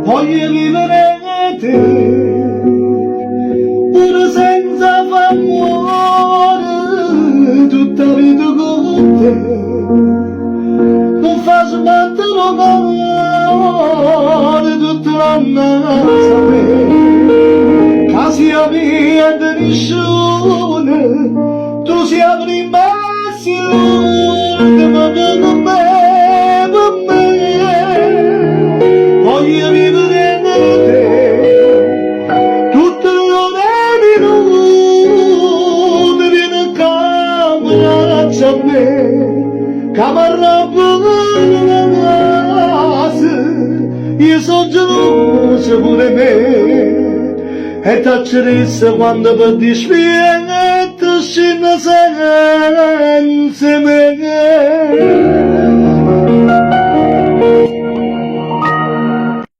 voglio vivere te, pure senza amore, tutta vita con te, non faccio battere cuore, tutta la naso me, casi a mia di nessuno, tu sei la prima passione, ma con me, per me, voglio vivere te, tutte le ore minute, vieni a camera a me, camera io sono geloso pure me e t'accerezza quando per dispiegare scena senza me.